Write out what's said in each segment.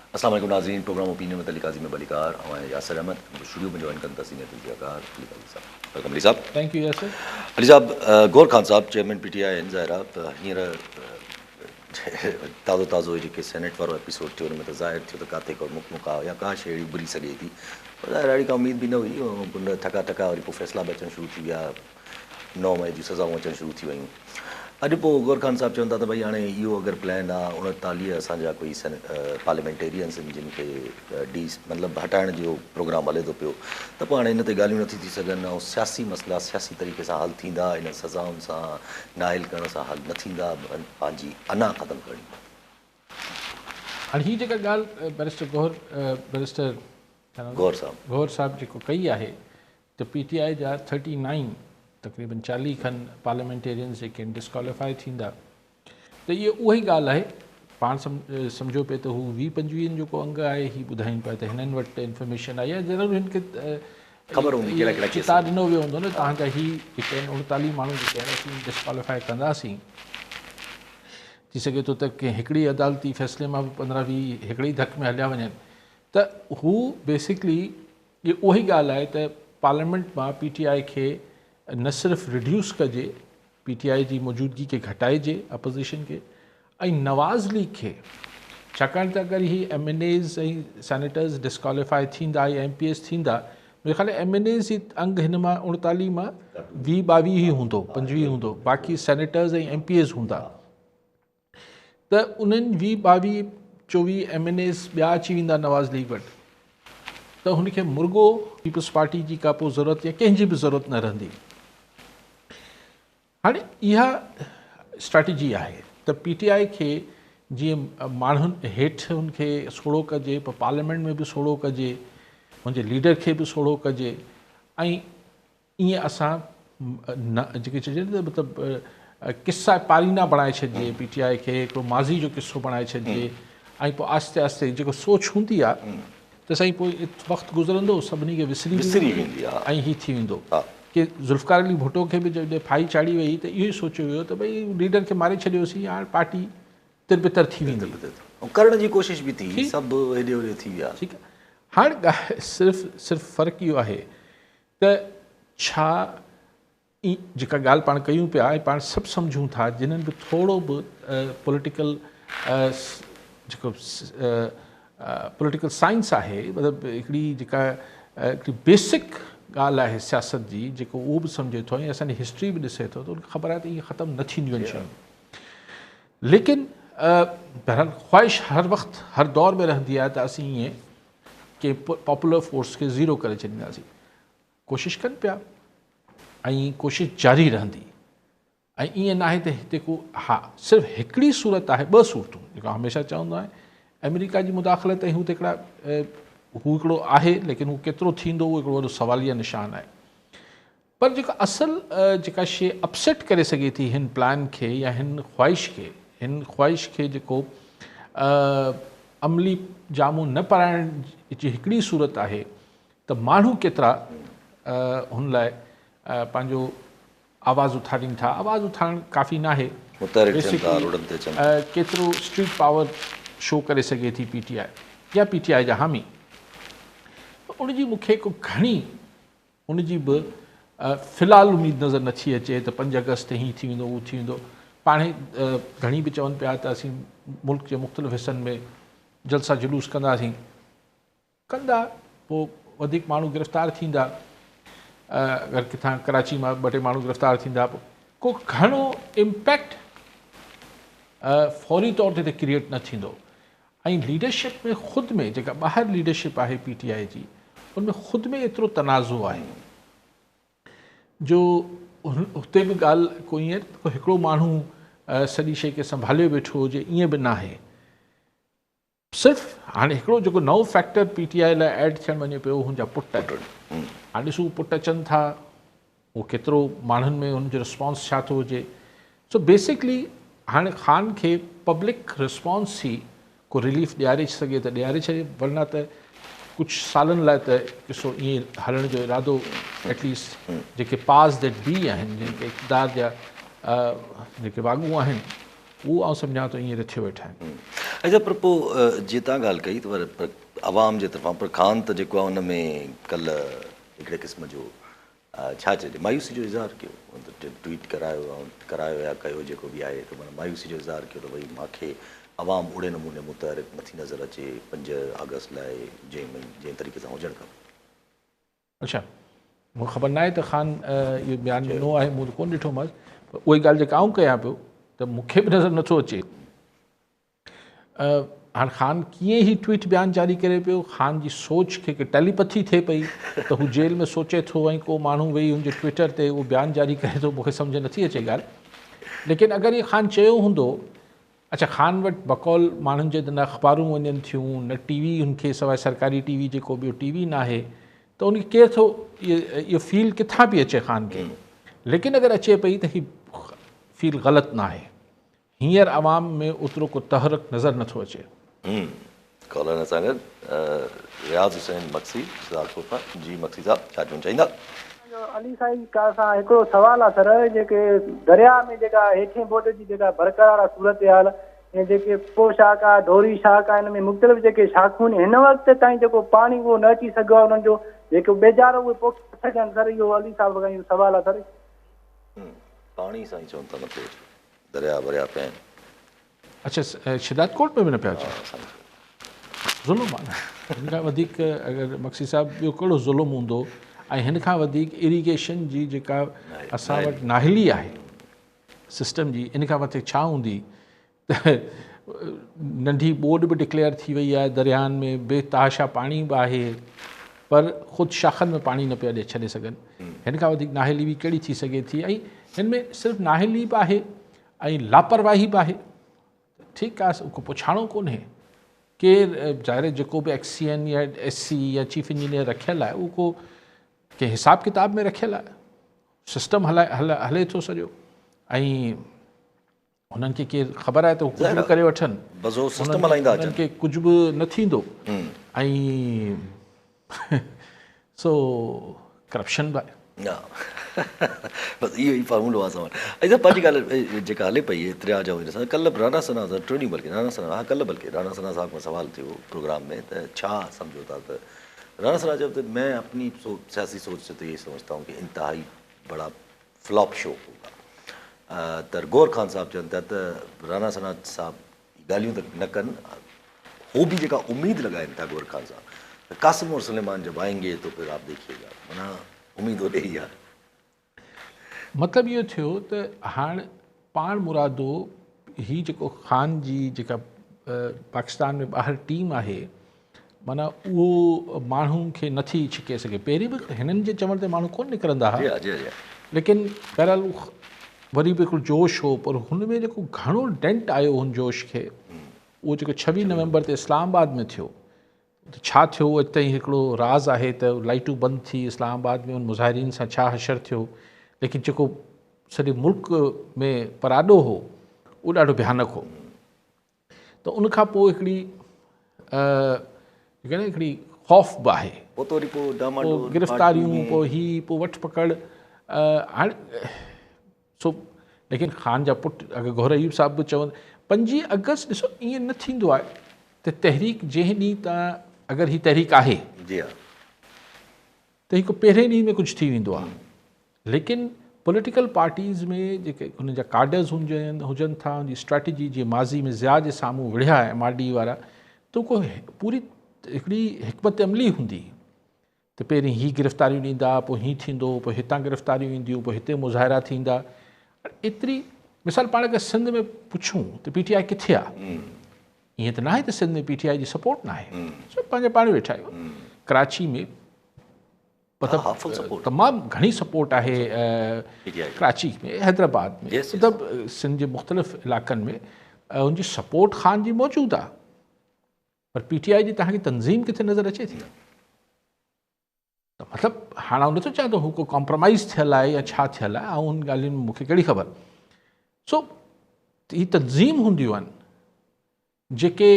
अस्सलाम वालेकुम नाज़रीन, प्रोग्राम ओपिनियन में तलीक़ आज़िम बलिकार और यासिर अहमद स्टूडियो में जॉइन करता सीनियर तजज़ियाकार अली साहब। Thank you Yasir. अली साहब, गौर खान साहब चेयरमैन PTI ज़ाहिरा हींअर ताज़ो ताज़ो जेके सेनेट वारो एपिसोड थियो, हुन में त ज़ाहिर थियो त काथे को मुका या का शइ अहिड़ी उभरी सघे थी, पर ज़ाहिर अहिड़ी का उमेद बि न हुई। उन ठका ठका वरी पोइ फ़ैसिला बि अचणु शुरू थी विया, 9 मई जूं सज़ाऊं अचणु शुरू थी वयूं। अॼु पोइ गौर खान साहब चवनि था त भई हाणे इहो अगरि प्लान आहे, 39 असांजा कोई पार्लियामेंटेरियंस आहिनि जिन खे मतिलबु हटाइण जो प्रोग्राम हले थो पियो, त पोइ हाणे इन ते ॻाल्हियूं नथी थी सघनि ऐं सियासी मसइला सियासी तरीक़े सां हल थींदा, इन सज़ाउनि सां नाइल करण सां हल न थींदा, पंहिंजी अना ख़तमु करणी। हाणे हीअ जेका ॻाल्हि बैरिस्टर गौर साहब जेको कई आहे त PTI जा 39 तक़रीबन 40 खनि पार्लियामेंटेरियंस जेके डिस्क्वालीफाई थींदा, त इहा उहा ई ॻाल्हि आहे। पाण सम्झो पिए त हू 20-25 जेको अंग आहे हीअ ॿुधाइनि पिया त हिननि वटि इंफॉर्मेशन आई आहे, ज़रूरु हिन खे ख़बर हूंदी चिता ॾिनो वियो हूंदो न तव्हांजा हीअ जेके आहिनि 39 माण्हू जेके आहिनि असीं डिस्क्वालीफाई कंदासीं। थी सघे थो त कंहिं हिकिड़ी अदालती फ़ैसिले मां बि 15-20 हिकिड़ी धक में हलिया वञनि, त हू बेसिकली इहा उहा ई ॻाल्हि आहे त पार्लियामेंट मां PTI खे न सिर्फ़ु रिड्यूस कजे, PTI जी मौजूदगी खे घटाइजे अपोज़िशन खे, ऐं नवाज़ लीग खे, छाकाणि त अगरि हीअ MNAs ऐं सेनेटर्स डिस्क्वालीफाई थींदा या MPs थींदा, मुंहिंजे ख़्याल MNAs ई अंग हिन मां 39 मां 20-22 ई हूंदो, 25 हूंदो, बाक़ी सेनेटर्स ऐं MPs हूंदा। त उन्हनि 20-22-24 MNAs ॿिया अची वेंदा नवाज़ लीग वटि, त हुनखे मुर्गो पीपल्स पार्टी जी का पोइ ज़रूरत या कंहिंजी बि ज़रूरत न रहंदी। हाणे इहा स्ट्रेटजी आहे त PTI खे जीअं माण्हुनि हेठि हुनखे सोढ़ो कजे, पोइ पार्लियामेंट में बि सोढ़ो कजे, हुनजे लीडर खे बि सोढ़ो कजे, ऐं ईअं असां न जेके चइजे न मतिलबु किस्सा पारीना बणाए छॾिजे PTI खे, हिकिड़ो माज़ी जो किस्सो बणाए छॾिजे, ऐं पोइ आहिस्ते आहिस्ते जेको सोच हूंदी आहे त साईं पोइ वक़्तु गुज़रंदो, सभिनी खे विसरी वेंदी ऐं हीअ थी वेंदो कि ज़ुल्फ़िकार अली भुट्टो खे बि जॾहिं फाई चाढ़ी वई त इहो ई सोचियो वियो त भई लीडर खे मारे छॾियोसीं, हाणे पार्टी तिरबितर थी वेंदी, करण जी कोशिशि बि थी, सभु हेॾे होॾे थी विया। ठीकु आहे। हाणे सिर्फ़ु फ़र्क़ु इहो आहे त छा जेका ॻाल्हि पाण कयूं पिया ऐं पाण सभु सम्झूं था, जिन्हनि बि थोरो बि पॉलिटिकल जेको पॉलिटिकल साइंस आहे, मतिलबु हिकिड़ी जेका हिकिड़ी बेसिक ॻाल्हि आहे सियासत जी, जेको उहो बि सम्झे थो ऐं असांजी हिस्ट्री बि ॾिसे थो, त उनखे ख़बर आहे त इहे ख़तमु न थींदियूं आहिनि शयूं। लेकिन बहरहाल ख़्वाहिश हर वक़्तु हर दौर में रहंदी आहे त असीं ईअं के पॉपुलर फोर्स खे ज़ीरो करे छॾींदासीं। कोशिशि कनि पिया ऐं कोशिशि जारी रहंदी, ऐं ईअं न आहे त हिते को हा सिर्फ़ु हिकिड़ी सूरत आहे, ॿ सूरतूं जेको हमेशह चवंदो आहे, अमेरिका जी मुदाख़लत ऐं हू त हू हिकिड़ो आहे, लेकिन हू केतिरो थींदो उहो हिकिड़ो वॾो सवालिया निशान आहे। पर जेका असल जेका शइ अपसेट करे सघे थी हिन प्लान खे या हिन ख़्वाहिश खे जेको अमली जामू न पाराइण जी हिकिड़ी सूरत आहे त माण्हू केतिरा हुन लाइ पंहिंजो आवाज़ उथारीनि था। आवाज़ उथारणु काफ़ी न आहे, केतिरो स्ट्रीट पावर शो करे सघे थी PTI या PTI जा हामी, उनजी मूंखे को घणी उनजी बि फ़िलहालु उमेदु नज़र नथी अचे त 5 अगस्त हीअं थी वेंदो, उहो थी वेंदो। पाण घणी बि चवनि पिया त असीं मुल्क जे मुख़्तलिफ़ हिस्सनि में जलसा जुलूस कंदासीं, कंदा, पोइ वधीक माण्हू गिरफ़्तार थींदा, अगरि किथां कराची मां 2-3 माण्हू गिरफ़्तार थींदा, को घणो इम्पैक्ट फौरी तौर ते क्रिएट न थींदो। ऐं लीडरशिप में ख़ुदि में जेका ॿाहिरि लीडरशिप आहे PTI जी, उनमें ख़ुदि में एतिरो तनाज़ो आहे जो हुते बि ॻाल्हि को ईअं हिकिड़ो माण्हू सॼी शइ खे संभालियो वेठो हुजे, ईअं बि न आहे। सिर्फ़ु हाणे हिकिड़ो जेको नओं फैक्टर PTI लाइ ऐड थियणु वञे पियो, हुनजा पुट। हाणे ॾिसूं पुट अचनि था, उहो केतिरो माण्हुनि में हुनजो रिस्पॉन्स छा थो हुजे। सो बेसिकली हाणे ख़ान खे पब्लिक रिस्पॉन्स ई को रिलीफ ॾियारे सघे त ॾियारे छॾे, वरना त कुझु सालनि लाइ त किसो ईअं हलण जो इरादो एटलीस्ट जेके पास दैट बी आहिनि, जिनके इक़्तिदार जा जेके वाॻू आहिनि, उहो आउं सम्झां थो ईअं रथियो वेठा आहिनि। अच्छा पर पोइ जीअं तव्हां ॻाल्हि कई त पर आवाम जे तरफ़ां पर ख़ान त जेको आहे हुन में कल्ह हिकिड़े क़िस्म जो छा चइजे मायूसी जो इज़हार कयो, ट्वीट करायो या कयो जेको बि आहे त माना मायूसी जो इज़हार कयो त भई मूंखे आवाम ओड़े नमूने मुतहरिक नथी नज़र अचे 5 अगस्त लाइ जंहिं तरीक़े सां हुजणु खपे। अच्छा, मूंखे ख़बर न आहे त ख़ान इहो बयानु ॾिनो आहे, मूं त कोन ॾिठोमांसि, पर उहा ॻाल्हि जेका आउं कयां पियो त मूंखे बि नज़र नथो अचे। हाणे ख़ान कीअं ई ट्वीट बयानु जारी करे पियो, ख़ान जी सोच खे हिकु टेलीपथी थिए पई त हू जेल में सोचे थो ऐं को माण्हू वेही हुनजे ट्विटर ते उहो बयानु जारी करे थो, मूंखे सम्झ नथी अचे ॻाल्हि। लेकिन अगरि इहो ख़ान चयो हूंदो, अच्छा ख़ान वटि बकौल माण्हुनि जे न अख़बारूं वञनि थियूं न टीवी हुनखे सवाइ सरकारी टीवी जेको ॿियो टीवी न आहे, त उनखे केरु थो इहो फील किथां बि अचे ख़ान खे। लेकिन अगरि अचे पई त हीअ फील ग़लति न आहे, हींअर आवाम में ओतिरो को तहरक नज़र नथो अचे। कॉलर सां गॾु रियाज़ हुसैन मक्सी सिदारकोट जी। मक्सी साहब छा चवणु चाहींदा? अली साईं खां हिकिड़ो सुवालु आहे सर, जेके दरिया में जेका हेठें बोट जी जेका बरक़रार सूरत हाल ऐं जेके पोशाक आहे ढोरी शाख आहे, हिन में मुख़्तलिफ़ जेके शाखूं हिन वक़्त ताईं जेको पाणी उहो न अची सघियो आहे, उन्हनि जो जेको बेज़ारो उहे पोखे सघनि सर, इहो अली साहिब खां इहो सुवालु आहे सर। पाणी साईं चवनि था नथो अचे, दरिया भरिया पिया आहिनि। अच्छा, शिदात कोट में बि न पिया अचे, ज़ुल्म आहे न। हिन खां वधीक अगरि मक्सी साहिब ॿियो कहिड़ो ज़ुल्म हूंदो, ऐं हिन खां वधीक इरीगेशन जी जेका असां वटि नाहिली आहे सिस्टम जी, इन खां मथे छा हूंदी त नंढी ॿोॾि बि डिक्लेयर थी वई आहे दरियानि में, बेतहाशा पाणी बि आहे, पर ख़ुदि शाखनि में पाणी न पिया छॾे सघनि। हिन खां वधीक नाहिली बि कहिड़ी थी सघे थी, ऐं हिन में सिर्फ़ु नाहिली बि आहे ऐं लापरवाही बि आहे। ठीकु आहे, को पुछाणो कोन्हे, केरु ज़ाहिर जेको बि एक्सीएन या एससी या चीफ इंजीनियर रखियलु आहे, उहो को के हिसाब किताब में रखियलु आहे, सिस्टम हले थो सॼो, ऐं हुननि खे केरु ख़बर आहे त हू कुझु बि करे वठनि, हुननि खे कुझु बि न थींदो। ऐं सो करप्शन बि आहे। बसि इहो ई फॉर्मूलो आहे असां वटि। ऐं पंहिंजी ॻाल्हि जेका हले पई इतिरा जो हिन सां कल्ह राणा सना सां टियों बल्कि राणा सना, हा कल्ह बल्कि राणा सना साहब खां सवाल थियो प्रोग्राम में त छा सम्झो था त राणा सना जब तो मैं अपनी सियासी सोच से तो ये समझता हूँ कि इंतहाई बड़ा फ्लॉप शो होगा। तर गौर खान साहब चवनि था त राणा सना साहब ॻाल्हियूं त न कनि, हो भी जेका उम्मीद लगाइनि था गौर खान साहब, कासिम और सुलेमान जब आएंगे तो फिर आप देखिएगा, माना उम्मीद हो रही है। मतिलबु इहो थियो त हाणे पाण मुरादो ही जेको ख़ान जी जेका पाकिस्तान में ॿाहिरि टीम आहे, माना उहो माण्हुनि खे नथी छिके सघे। पहिरीं बि हिननि जे चवण ते माण्हू कोन निकिरंदा हुआ, लेकिन बहरहाल वरी बि हिकिड़ो जोश हो, पर हुन में जेको घणो डेंट आयो हुन जोश खे, उहो जेको 26 नवंबर ते इस्लामाबाद में थियो, त छा थियो अॼु ताईं हिकिड़ो राज़ आहे त लाइटूं बंदि थी इस्लामाबाद में, उन मुज़ाहिरीन सां छा हशर थियो, लेकिन जेको सॼे मुल्क में पराॾो हो उहो ॾाढो भयानक हो। त उनखां पोइ हिकिड़ी हिकिड़ी ख़ौफ़ बि आहे, पोइ गिरफ़्तारियूं, पोइ ही, पोइ वठ पकड़। हाणे सो लेकिन ख़ान जा पुट अगरि गौहर अयूब साहब बि चवनि 5 अगस्त ॾिसो ईअं न थींदो आहे त तहरीक जंहिं ॾींहुं तव्हां अगरि हीअ तहरीक आहे त हिकु पहिरें ॾींहं में कुझु थी वेंदो आहे, लेकिन पॉलिटिकल पार्टीज़ में जेके हुन जा कार्डर्स हुजनि था, उनजी स्ट्रेटजी जीअं माज़ी में ज़िया जे साम्हूं विढ़िया MRD वारा, त को पूरी हिकिड़ी हिकमत अमली हूंदी त पहिरीं ही गिरफ़्तारियूं ॾींदा, पोइ हीअं थींदो, पोइ हितां गिरफ़्तारियूं ईंदियूं, पोइ हिते मुज़ाहिरा थींदा। एतिरी मिसाल पाण अगरि सिंध में पुछूं त PTI किथे आहे, ईअं त न आहे त सिंध में PTI जी सपोर्ट न आहे, सभु पंहिंजे पाण वेठा आहियूं। कराची में मतिलबु तमामु घणी सपोर्ट आहे, कराची में, हैदराबाद में, मतिलबु सिंध जे मुख़्तलिफ़ इलाइक़नि में उनजी सपोर्ट ख़ान जी मौजूदु आहे, पर PTI जी तव्हांखे तंज़ीम किथे नज़र अचे थी? त मतिलबु हाणे आउं नथो चाहियां त हू को कॉम्प्रोमाइज़ थियल आहे या छा थियल आहे, ऐं उन ॻाल्हियुनि में मूंखे कहिड़ी ख़बर। सो ही तंज़ीम हूंदियूं आहिनि जेके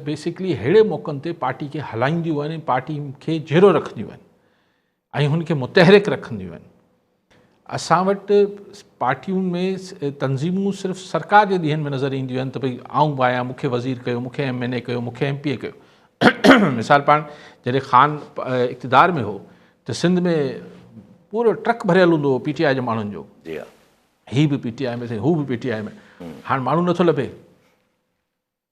बेसिकली अहिड़े मौक़नि ते पार्टी खे हलाईंदियूं आहिनि, पार्टी खे जहिड़ो रखंदियूं आहिनि ऐं हुनखे मुतहरिक रखंदियूं आहिनि। असां वटि पार्टियुनि में तंज़ीमूं सिर्फ़ु सरकार जे ॾींहंनि में नज़र ईंदियूं आहिनि त भई आऊं बि आहियां, मूंखे वज़ीर कयो, मूंखे MNA कयो, मूंखे MP कयो। मिसाल पाण जॾहिं ख़ान इक़्तिदार में हो त सिंध में पूरो ट्रक भरियल हूंदो हो PTI जे माण्हुनि जो, जी हा, ही बि PTI में थे, हू बि PTI में। हाणे माण्हू नथो लभे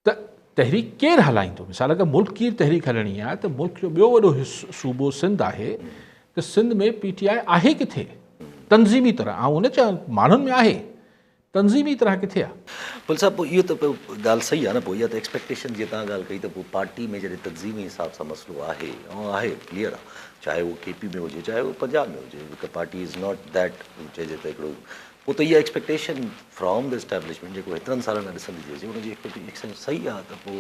त तहरीक केरु हलाईंदो? मिसाल अगरि मुल्क की तहरीक हलणी आहे त मुल्क जो ॿियो वॾो सूबो सिंध आहे, त सिंध में PTI आहे किथे तंज़ीमी तरह? ऐं उन चयो माण्हुनि में आहे, तंज़ीमी तरह किथे आहे? पुल साहब पोइ इहो त पोइ ॻाल्हि सही आहे न, पोइ इहा त एक्सपेक्टेशन जीअं तव्हां ॻाल्हि कई त पोइ पार्टी में जॾहिं तंज़ीमी हिसाब सां मसइलो आहे, ऐं आहे क्लियर आहे, चाहे उहो KP में हुजे चाहे उहो पंजाब में हुजे, हिकु पार्टी इज़ नॉट दैट चइजे त हिकिड़ो, पोइ त इहा एक्सपेक्टेशन फ्रॉम द एस्टेब्लिशमेंट जेको हेतिरनि सालनि खां ॾिसंदी थी अचे हुनजी एक्सपेक्टेशन सही आहे त पोइ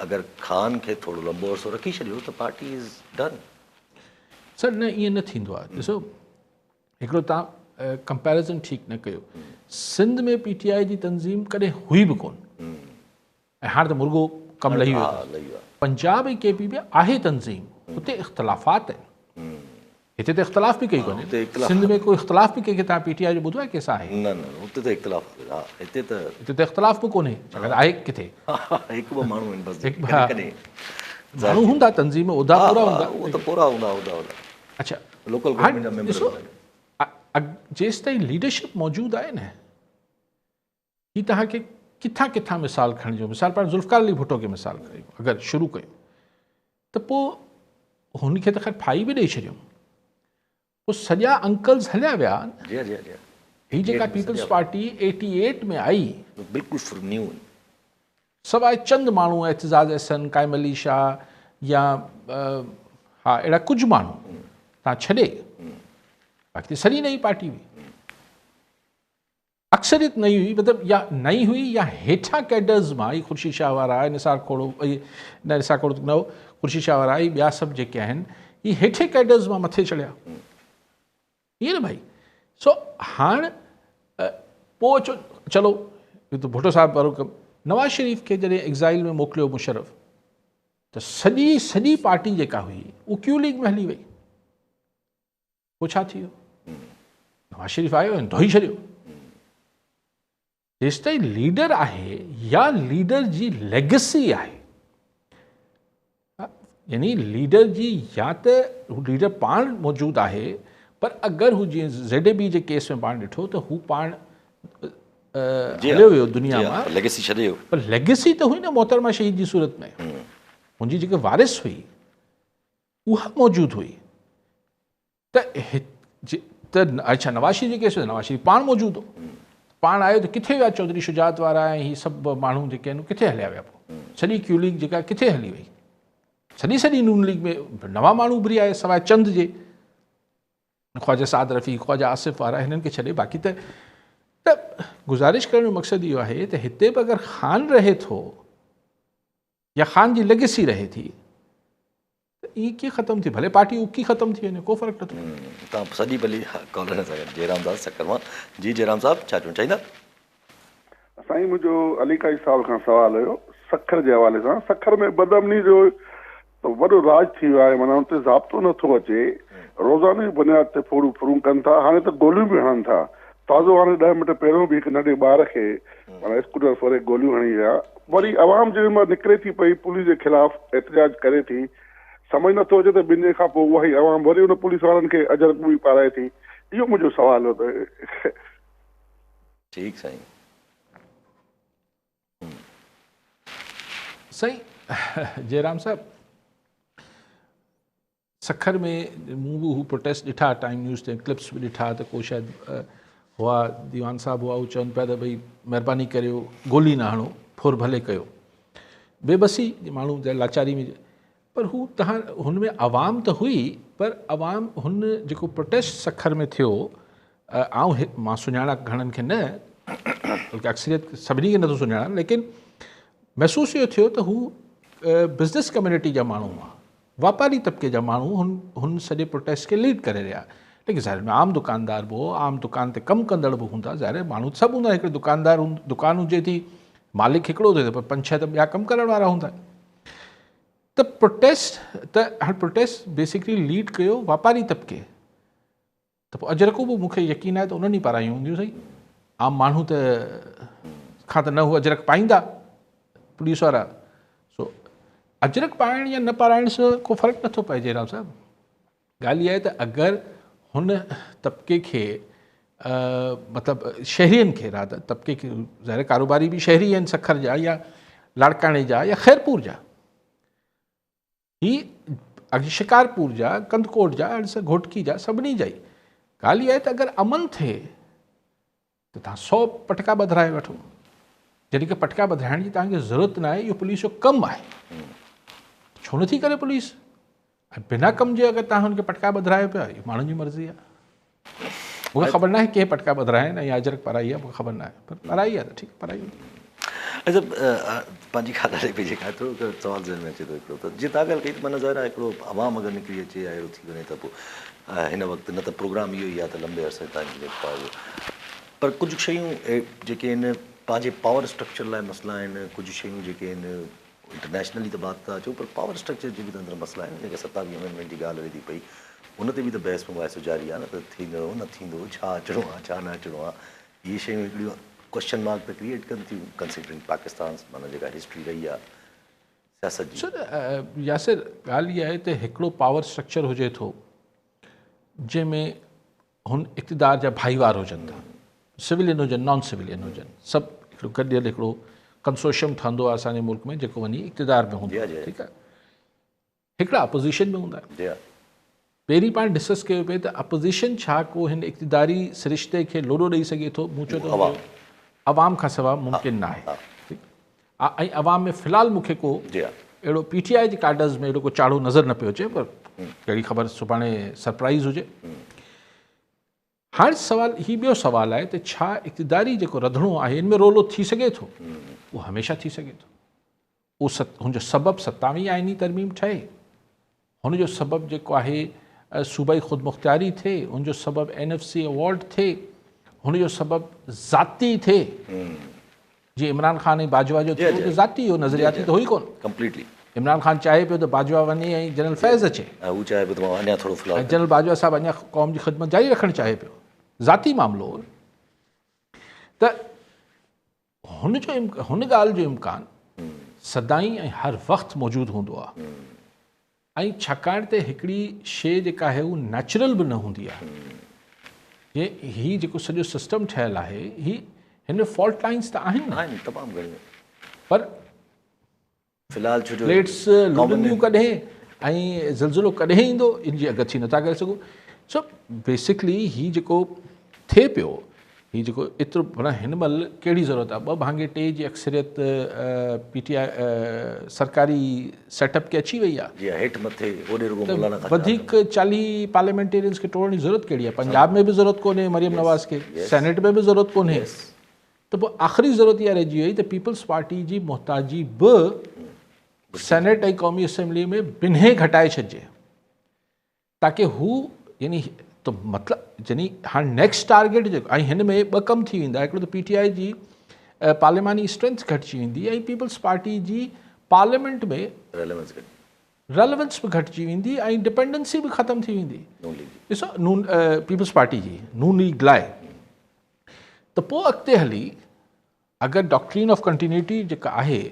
अगरि ख़ान खे थोरो लंबो अरसो रखी छॾियो त पार्टी इज़ डन। सर न, ईअं न थींदो आहे। ॾिसो हिकिड़ो तव्हां कंपेरिज़न ठीकु न कयो। सिंध में PTI जी तंज़ीम कॾहिं हुई बि कोन, ऐं हाणे त मुर्गो कमु लही वियो। पंजाब ऐं KP में आहे तंज़ीम, हुते इख़्तिलाफ़ात आहिनि, हिते त इख़्तिलाफ़ बि कई कोन्हे। सिंध में कोई इख़्तिलाफ़ बि कंहिंखे तव्हां PTI जो ॿुधो आहे कंहिंसां आहे? न न, हुते त इख़्तिलाफ़, हा हिते त इख़्तिलाफ़ बि कोन्हे, छाकाणि आहे किथे हिकु ॿ माण्हू आहिनि बसि, माण्हू हूंदा तंज़ीम में, उहिदा पूरा हूंदा, उहो त पूरा हूंदा हूंदा। अच्छा, लोकल गवर्नमेंट जा मेंबर जेसि ताईं लीडरशिप मौजूदु आहे न, ही तव्हांखे किथां किथां मिसाल खणिजो। मिसाल पाण ज़ुल्फ़िकार अली भुट्टो खे मिसाल खणियो, अगरि शुरू कयो त पोइ हुनखे त ख़ैर फाई बि ॾेई छॾियऊं, पोइ सॼा अंकल्स हलिया विया। जी जी जी, ही जेका पीपल्स पार्टी 88 में आई, बिल्कुलु न्यू, सवाइ चंद माण्हू, एतिज़ाज़ अहसन, काइम अली शाह या हा अहिड़ा कुझु माण्हू तव्हां छॾे, बाक़ी त सॼी नई पार्टी हुई, अक्सरियत नई हुई, मतिलबु या नई हुई या हेठां कैडर्स मां ई ख़ुर्शीद शाह वारा, निसार खोड़ो, न निसार खोड़ो न हो, ख़ुर्शीद शाह वारा ई ॿिया सभु जेके आहिनि, इहे हेठे कैडर्स मां मथे चढ़िया, ईअं न भाई। सो हाणे पोइ चलो त भुट्टो साहिबु वारो कमु, नवाज़ शरीफ़ खे जॾहिं एग्ज़ाइल में मोकिलियो मुशर्रफ, त सॼी पार्टी जेका हुई उहा क्यू लीग में हली वई। पोइ छा थी वियो? नवाज़ शरीफ़ आयो ऐं धोई छॾियो। जेसि ताईं लीडर आहे या लीडर जी लेगेसी आहे, यानी लीडर जी या त लीडर पाण मौजूदु आहे, पर अगरि हू जीअं ZAB जे केस में पाण ॾिठो त हू पाण हलियो वियो दुनिया मां, लेगेसी छॾे वियो, पर लेगेसी त हुई न मोहतरमा शहीद जी सूरत में, हुनजी जेकी वारिस हुई उहा मौजूदु हुई। त अच्छा, नवाज़ शरीफ़ जे केस में नवाज़ शरीफ़ पाण मौजूदु हो, पाण आयो त किथे विया चौधरी शुजात वारा ऐं ही सभु माण्हू जेके आहिनि किथे हलिया विया? पोइ सॼी क्यू लीग जेका किथे हली वई? सॼी नून लीग में नवां माण्हू उभरी आया, सवाइ चंद जे, ख्वाजा साद रफ़ी, ख्वाजा आसिफ़ वारा, हिननि खे छॾे। बाक़ी त गुज़ारिश करण जो मक़सदु इहो आहे त हिते बि अगरि ख़ान रहे थो या ख़ान जी लेगेसी रहे थी, त ईअं कीअं ख़तमु थी? भले पार्टी उकी ख़तमु थी वञे, को फ़र्क़ु नथो। तव्हां सॼी भली कॉलर सां गॾु जयराम साहब सकर मां। जी जयराम साहब, छा चवणु चाहींदा? साईं, मुंहिंजो अली काई साहब खां सवाल हुयो सखर जे हवाले सां। सखर में बदअमनी जो वॾो राज थी वियो आहे, माना हुते ज़ाब्तो नथो अचे, रोज़ाने बुनियाद ते फूरू फूरू कनि था, हाणे त गोलियूं बि हणनि था। ताज़ो हाणे 10 मिंट पहिरियों बि हिकु नंढे ॿार खे माना स्कूटर फोरे गोलियूं हणी विया। वरी आवाम जे मां निकिरे थी पई पुलिस जे ख़िलाफ़ एतिजाज करे थी, समझ नथो अचे त 2 ॾींहं खां पोइ उहा ई आवाम वरी उन पुलिस वारनि खे अजरब बि पाराए थी। इहो मुंहिंजो सुवाल हो। ठीकु साईं। साईं जयराम साहब, सखर में मूं बि हू प्रोटेस्ट ॾिठा, टाइम न्यूज़ ते क्लिप्स बि ॾिठा, त को शायदि हुआ दीवान साहब हुआ, हू चवनि पिया त भई महिरबानी करियो गोली न हणो, फुर भले कयो, बेबसी माण्हू लाचारी में। पर हू तव्हां हुन में आवाम त हुई, पर आवाम हुन जेको प्रोटेस्ट सखर में थियो, मां सुञाणा घणनि खे न, बल्कि अक्सरियत सभिनी खे नथो सुञाणा, लेकिन महसूसु इहो थियो त हू बिज़नेस कम्यूनिटी जा माण्हू हुआ, वापारी तबिके जा माण्हू हुन सॼे प्रोटेस्ट खे लीड करे रहिया। लेकिन ज़ाहिर में आम दुकानदार बि हो, आम दुकान ते कमु कंदड़ बि हूंदा, ज़ाहिर माण्हू सभु हूंदा। हिकिड़े दुकानदार दुकान हुजे थी, मालिक हिकिड़ो हुजे त 5-6 त ॿिया कमु करण वारा हूंदा। त प्रोटेस्ट, त हाणे प्रोटेस्ट बेसिकली लीड कयो वापारी तबिके। त पोइ अजरकूं बि मूंखे यकीन आहे त उन्हनि ई पारायूं हूंदियूं सही। आम माण्हू त खां त न हू अजरक पाईंदा पुलिस वारा। सो अजरक पाइण या न पाराइण सां को फ़र्क़ु नथो पए जयराम साहिबु। ॻाल्हि इहा आहे त अगरि हुन तबिके खे मतिलबु शहरीअनि खे राति तबिके खे ज़ाहिर कारोबारी बि शहरी आहिनि सखर जा या लाड़काणे जा या ख़ैरपुर जा, ही अॻे शिकारपुर जा, कंदकोट जा, घोटकी जा, सभिनी जा ई। ॻाल्हि इहा आहे त अगरि अमन थिए त तव्हां 100 पटका ॿधाए वठो, जॾहिं की पटका ॿधाइण जी तव्हांखे ज़रूरत न आहे, इहो पुलिस जो कमु आहे। छो नथी करे पुलिस? ऐं बिना कम जे अगरि तव्हां हुनखे पटका ॿधायो पिया, इहो माण्हुनि जी मर्ज़ी आहे। मूंखे ख़बर न आहे कंहिं पटका ॿधाइनि ऐं अजरक पाराई आहे, मूंखे ख़बर न आहे, पर पाराई आहे त ठीकु पाराई। अच्छा पंहिंजी खाधे पे जेका थोरो सवाल ज़हन में अचे थो हिकिड़ो, त जीअं तव्हां ॻाल्हि कई त माना ज़ाहिर आहे हिकिड़ो आवाम अगरि निकिरी अचे या अहिड़ो थी वञे त पोइ हिन वक़्तु न त प्रोग्राम इहो ई आहे त लंबे अरसे ताईं पाइबो, पर कुझु शयूं जेके आहिनि पंहिंजे पावर स्ट्रक्चर लाइ मसइला आहिनि, कुझु शयूं जेके आहिनि इंटरनेशनली त बात था अचो, पर पावर स्ट्रक्चर जे बि त अंदरि मसइला आहिनि। जेके 27 अमेंडमेंट जी ॻाल्हि हले थी पई, उन ते बि त बहस मुबाहिसो जारी आहे न, त थींदो न थींदो, छा अचिणो आहे छा न अचिणो आहे, इहे शयूं हिकिड़ियूं क्वेश्चन मार्क त क्रिएट कनि थियूं कंसिडरिंग पाकिस्तान माना जेका हिस्ट्री रही आहे सियासत जी। यासिर ॻाल्हि इहा आहे त हिकिड़ो पावर स्ट्रक्चर हुजे थो जंहिंमें हुन इक़्तिदार जा भाईवार हुजनि था, सिविलियन हुजनि नॉन सिविलियन हुजनि, सभु हिकिड़ो गॾियल हिकिड़ो कंसोर्शियम ठहंदो आहे असांजे मुल्क में जेको वञी इक़्तिदार में हूंदो आहे, ठीकु आहे। हिकिड़ा अपोज़िशन में हूंदा आहिनि। पहिरीं पाण डिस्कस कयो पिए त अपोज़िशन छा को हिन इक़्तिदारी सिरिश्ते खे लोॾो ॾेई सघे थो? मूं चयो त अवाम खां सवाइ मुमकिन न आहे, ठीकु आहे। ऐं अवाम में फ़िलहालु मूंखे को अहिड़ो PTI जे कार्डर्स में अहिड़ो को चाढ़ो नज़र न पियो अचे, पर कहिड़ी ख़बर सुभाणे सरप्राइज़ हुजे। हाणे सवाल ही ॿियो सवाल आहे त छा इक़्तिदारी जेको रधिणो आहे हिन में रोलो थी सघे थो? उहो हमेशह थी सघे थो। उहो हुनजो सबबु 27वीं आइनी तरमीम ठहे, हुनजो सबबु जेको आहे सूबाई ख़ुदमुख़्तियारी थिए, हुनजो सबबु NFC अवॉर्ड थिए, हुनजो सबबु ज़ाती थिए। जीअं इमरान ख़ान ऐं बाजवा जो थियो त ज़ाती हो, नज़रियाती त हुई कोन। कंप्लीटली इमरान ख़ान चाहे पियो त बाजवा वञे ऐं जनरल फैज़ अचे, हू चाहे पियो त मां अञा थोरो फ़िलहालु ऐं जनरल बाजवा साहिबु अञा क़ौम जी ख़िदमत जारी रखणु चाहे पियो, ज़ाती मामिलो हो। त हुन ॻाल्हि जो इम्कान सदाईं ऐं हर वक़्तु मौजूदु हूंदो आहे। ऐं छाकाणि त हिकिड़ी शइ जेका आहे उहा नेचुरल बि न हूंदी आहे। हीउ जेको सॼो सिस्टम ठहियलु आहे, हिन में फॉल्ट लाइन्स त आहिनि तमामु घणियूं, पर फ़िलहालु छो जो प्लेट्स लुॾंदियूं कॾहिं ऐं ज़िलज़िलो कॾहिं ईंदो, इन जी अगथी नथा करे सघूं। सो बेसिकली हीउ जेको थिए पियो, हीउ जेको एतिरो माना हिन महिल कहिड़ी ज़रूरत आहे? 2/3 जी अक्सरियत PTI सरकारी सेटअप खे अची वई आहे। हेठि मथे होॾे रुॻो मौलाना खां वधीक 40 पार्लियामेंटेरियंस खे टोड़ण जी ज़रूरत कहिड़ी आहे? पंजाब में बि ज़रूरत कोन्हे मरियम नवाज़ खे, सेनेट में बि ज़रूरत कोन्हे, त पोइ आख़िरी ज़रूरत इहा रहिजी वई त पीपल्स पार्टी जी मुहताजी बि सेनेट ऐं क़ौमी असेंबली में ॿिन्ही घटाए छॾिजे, ताकी हू यानी त मतिलबु यानी हाणे नेक्स्ट टारगेट जेको ऐं हिन में 2 कम थी वेंदा। हिकिड़ो त PTI जी पार्लियामानी स्ट्रेंथ घटिजी वेंदी ऐं पीपल्स पार्टी जी पार्लियामेंट में रेलेवेंस बि घटिजी वेंदी ऐं डिपेंडेंसी बि ख़तमु थी वेंदी। ॾिसो पीपल्स पार्टी जी नून लीग लाइ त पोइ अॻिते हली अगरि डॉक्ट्रिन ऑफ कंटिन्यूटी जेका आहे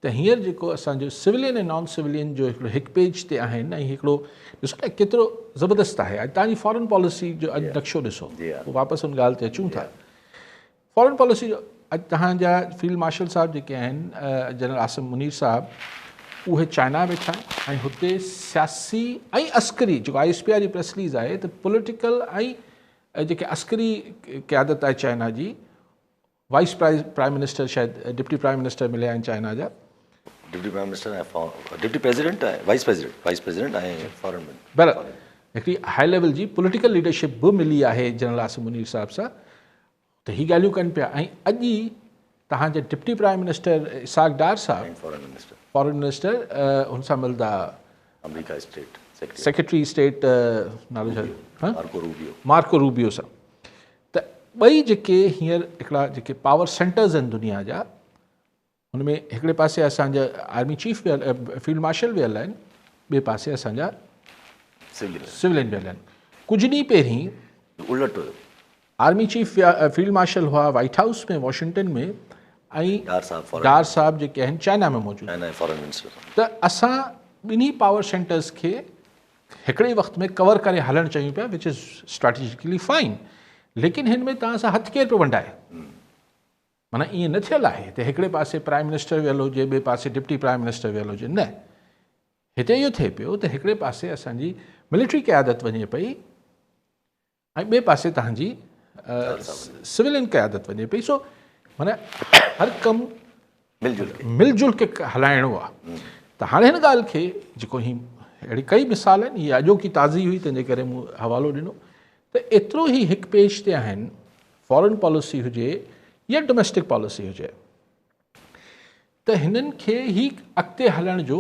त हींअर जेको असांजो सिविलियन ऐं नॉन सिविलियन जो हिकु पेज ते आहिनि ऐं हिकिड़ो ॾिसो न केतिरो ज़बरदस्त आहे। अॼु तव्हांजी फॉरेन पॉलिसी जो अॼु नक्शो ॾिसो, पोइ वापसि हुन ॻाल्हि ते अचूं था। फॉरेन पॉलिसी जो अॼु तव्हांजा फील्ड मार्शल साहिबु जेके आहिनि जनरल आसिम मुनीर साहिबु, उहे चाइना वेठा ऐं हुते सियासी ऐं अस्करी जेको ISPR जी प्रेस रिलीज़ आहे त पॉलिटिकल ऐं जेके अस्करी क़यादत आहे चाइना जी, वाइस प्राइम मिनिस्टर शायदि डिप्टी प्राइम मिनिस्टर मिलिया आहिनि चाइना जा, डिप्टी प्राइम मिनिस्टर ऐं डिप्टी प्रेसिडेंट आहे, वाइस प्रेसिडेंट ऐं फॉरेन बराबरि हिकिड़ी हाई लेवल जी पॉलिटिकल लीडरशिप बि मिली आहे जनरल आसिम मुनीर साहिब सां। त हीअ ॻाल्हियूं कनि पिया। ऐं अॼु ई तव्हांजा डिप्टी प्राइम मिनिस्टर इसाक डार साहिबु फॉरेन मिनिस्टर हुन सां मिलंदा, अमेरिका स्टेट सेक्रेटरी स्टेट नालो छा मार्को रूबियो सां। त ॿई जेके हींअर हिकिड़ा जेके पावर सेंटर्स आहिनि दुनिया जा, हुनमें हिकिड़े पासे असांजा आर्मी चीफ फील्ड मार्शल वियल आहिनि, ॿिए पासे असांजा सिविलियन वियल आहिनि। कुझु ॾींहं पहिरीं उलट हुयो आर्मी चीफ फील्ड मार्शल हुआ वाइट हाउस में वॉशिंगटन में, ऐं डार साहब जेके आहिनि चाइना में मौजूदु। China foreign minister. त असां ॿिन्ही पावर सेंटर्स खे हिकिड़े वक़्त में कवर करे हलणु चाहियूं पिया, विच इज़ स्ट्रेटेजिकली फाइन, लेकिन हिन में तव्हां सां हथु केरु पियो वंडाए? माना ईअं न थियल आहे त हिकिड़े पासे प्राइम मिनिस्टर वियल हुजे, ॿिए पासे डिप्टी प्राइम मिनिस्टर वियल हुजे, न। हिते इहो थिए पियो त हिकिड़े पासे असांजी मिलिट्री क़यादत वञे पई ऐं ॿिए पासे तव्हांजी सिविलियन क़यादत वञे पई। सो माना हर कमु मिलजुल के हलाइणो आहे। त हाणे हिन ॻाल्हि खे जेको ही अहिड़ी कई मिसाल आहिनि, हीअ अॼोकी ताज़ी हुई तंहिंजे करे मूं हवालो ॾिनो, त एतिरो ई हिकु पेज ते आहिनि, फॉरेन पॉलिसी हुजे या डोमेस्टिक पॉलिसी हुजे, त हिननि खे ही अॻिते हलण जो